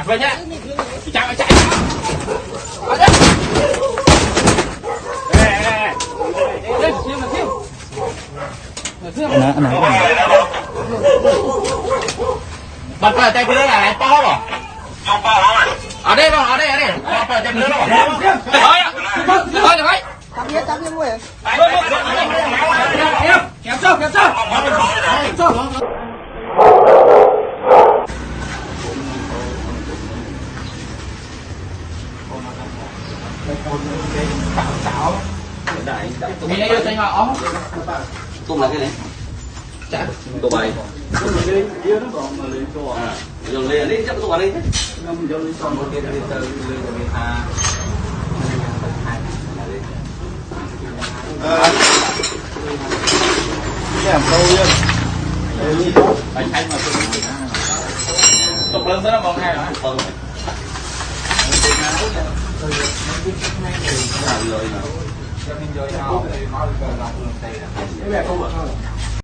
về nhá chạy chạy ở đây bật vào tay phía là to rồi ở đây vào ở đây bật vào tay phía rồi thôi được đấy tắm đi mua kéo cho mình đây tay họ tung là cái này chả tụ bài rồi lên đi chắc tụ vào đây xong một cái từ từ lên tha làm câu lên phải thay mà tục lên tới nó còn hai rồi rồi